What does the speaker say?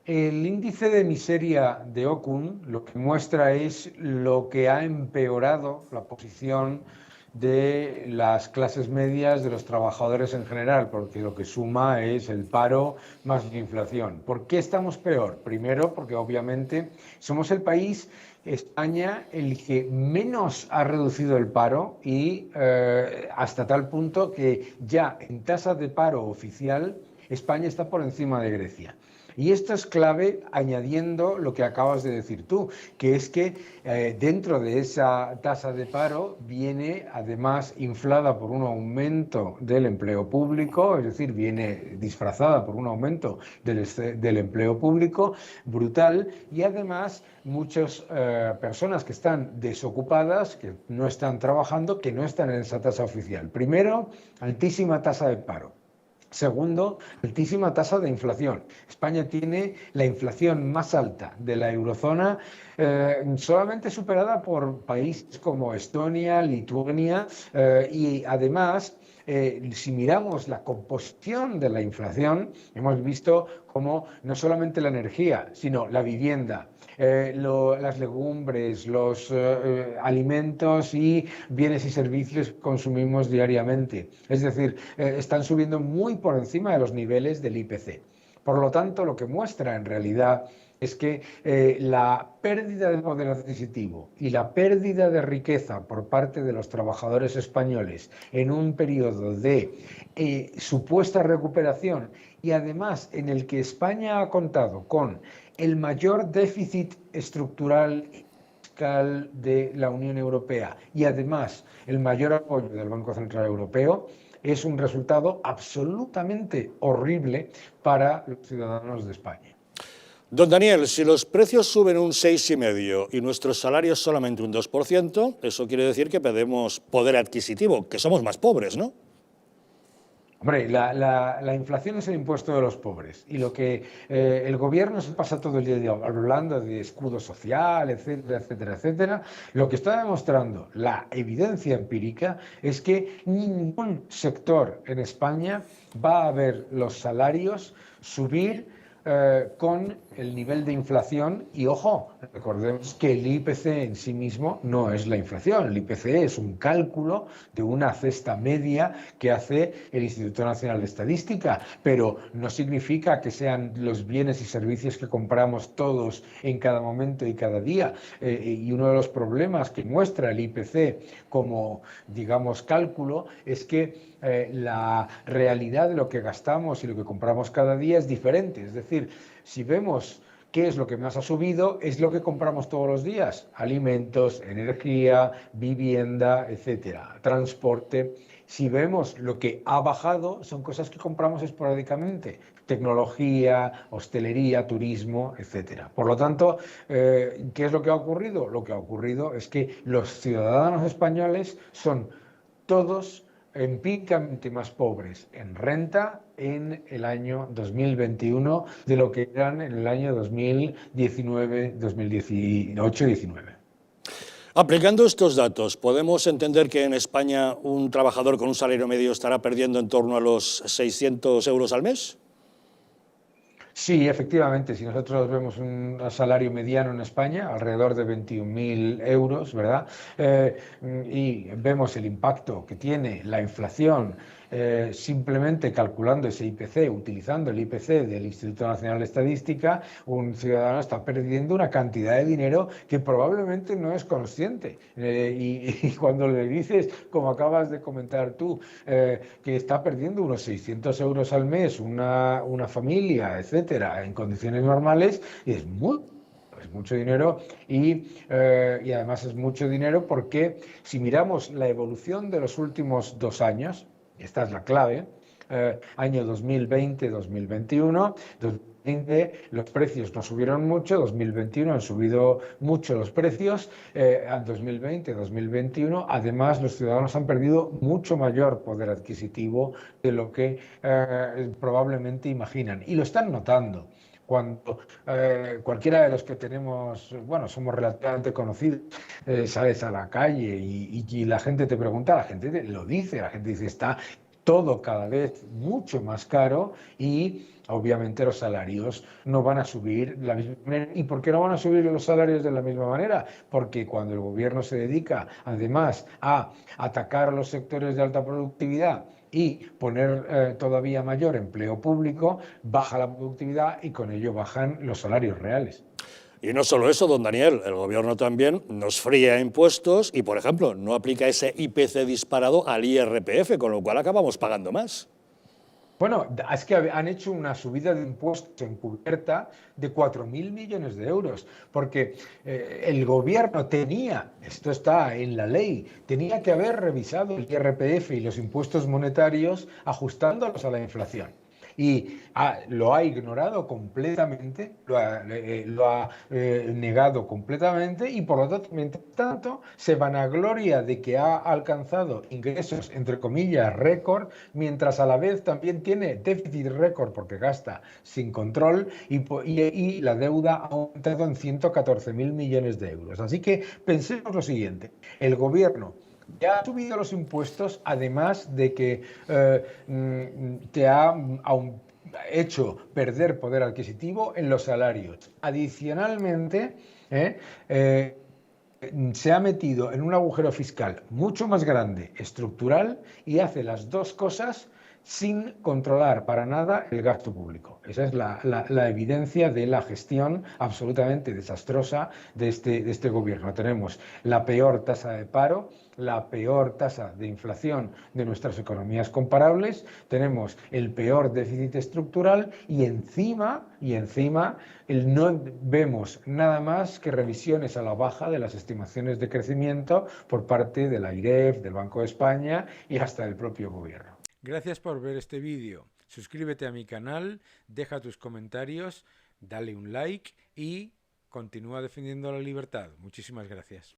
El índice de miseria de Okun lo que muestra es lo que ha empeorado la posición de las clases medias, de los trabajadores en general, porque lo que suma es el paro más la inflación. ¿Por qué estamos peor? Primero, porque obviamente somos el país, España, el que menos ha reducido el paro y hasta tal punto que ya en tasa de paro oficial España está por encima de Grecia. Y esto es clave añadiendo lo que acabas de decir tú, que es que dentro de esa tasa de paro viene además inflada por un aumento del empleo público, es decir, viene disfrazada por un aumento del empleo público brutal y además muchas personas que están desocupadas, que no están trabajando, que no están en esa tasa oficial. Primero, altísima tasa de paro. Segundo, altísima tasa de inflación. España tiene la inflación más alta de la eurozona, solamente superada por países como Estonia, Lituania, y además, si miramos la composición de la inflación, hemos visto cómo no solamente la energía, sino la vivienda, las legumbres, los alimentos y bienes y servicios que consumimos diariamente. Es decir, están subiendo muy por encima de los niveles del IPC. Por lo tanto, lo que muestra en realidad es que la pérdida de poder adquisitivo y la pérdida de riqueza por parte de los trabajadores españoles en un periodo de supuesta recuperación y además en el que España ha contado con el mayor déficit estructural fiscal de la Unión Europea y además el mayor apoyo del Banco Central Europeo, es un resultado absolutamente horrible para los ciudadanos de España. Don Daniel, si los precios suben un 6,5% y nuestros salarios solamente un 2%, eso quiere decir que perdemos poder adquisitivo, que somos más pobres, ¿no? Hombre, la inflación es el impuesto de los pobres y lo que el gobierno se pasa todo el día hablando de escudo social, etcétera, etcétera, etcétera, lo que está demostrando la evidencia empírica es que ningún sector en España va a ver los salarios subir con el nivel de inflación y, ojo, recordemos que el IPC en sí mismo no es la inflación, el IPC es un cálculo de una cesta media que hace el Instituto Nacional de Estadística, pero no significa que sean los bienes y servicios que compramos todos en cada momento y cada día. Y uno de los problemas que muestra el IPC como, digamos, cálculo es que la realidad de lo que gastamos y lo que compramos cada día es diferente. Es decir, si vemos qué es lo que más ha subido, es lo que compramos todos los días: alimentos, energía, vivienda, etcétera, transporte. Si vemos lo que ha bajado, son cosas que compramos esporádicamente: tecnología, hostelería, turismo, etcétera. Por lo tanto, ¿qué es lo que ha ocurrido? Lo que ha ocurrido es que los ciudadanos españoles son todos empíricamente más pobres en renta en el año 2021 de lo que eran en el año 2019, 2018-19. Aplicando estos datos, ¿podemos entender que en España un trabajador con un salario medio estará perdiendo en torno a los 600 euros al mes? Sí, efectivamente, si nosotros vemos un salario mediano en España, alrededor de 21.000 euros, ¿verdad? Y vemos el impacto que tiene la inflación, simplemente calculando ese IPC, utilizando el IPC del Instituto Nacional de Estadística, un ciudadano está perdiendo una cantidad de dinero que probablemente no es consciente. Y cuando le dices, como acabas de comentar tú, que está perdiendo unos 600 euros al mes una familia, etcétera, en condiciones normales, es mucho dinero y además es mucho dinero porque si miramos la evolución de los últimos 2 años, esta es la clave, año 2020-2021, 2020 los precios no subieron mucho, 2021 han subido mucho los precios, en 2020-2021 además los ciudadanos han perdido mucho mayor poder adquisitivo de lo que probablemente imaginan y lo están notando. Cuando cualquiera de los que tenemos, bueno, somos relativamente conocidos, sales a la calle y la gente te pregunta, la gente lo dice, la gente dice, está todo cada vez mucho más caro y obviamente los salarios no van a subir de la misma manera. ¿Y por qué no van a subir los salarios de la misma manera? Porque cuando el gobierno se dedica además a atacar a los sectores de alta productividad y poner todavía mayor empleo público, baja la productividad y con ello bajan los salarios reales. Y no solo eso, don Daniel, el gobierno también nos fría impuestos y, por ejemplo, no aplica ese IPC disparado al IRPF, con lo cual acabamos pagando más. Bueno, es que han hecho una subida de impuestos encubierta de 4.000 millones de euros, porque el gobierno tenía, esto está en la ley, tenía que haber revisado el IRPF y los impuestos monetarios ajustándolos a la inflación. Y lo ha ignorado completamente, lo ha negado completamente y por lo tanto, mientras tanto, se vanagloria de que ha alcanzado ingresos, entre comillas, récord, mientras a la vez también tiene déficit récord porque gasta sin control y la deuda ha aumentado en 114.000 millones de euros. Así que pensemos lo siguiente, el gobierno ya ha subido los impuestos, además de que te ha hecho perder poder adquisitivo en los salarios. Adicionalmente, se ha metido en un agujero fiscal mucho más grande, estructural, y hace las dos cosas sin controlar para nada el gasto público. Esa es la evidencia de la gestión absolutamente desastrosa de este gobierno. Tenemos la peor tasa de paro, la peor tasa de inflación de nuestras economías comparables, tenemos el peor déficit estructural y encima no vemos nada más que revisiones a la baja de las estimaciones de crecimiento por parte de la AIREF, del Banco de España y hasta del propio gobierno. Gracias por ver este vídeo. Suscríbete a mi canal, deja tus comentarios, dale un like y continúa defendiendo la libertad. Muchísimas gracias.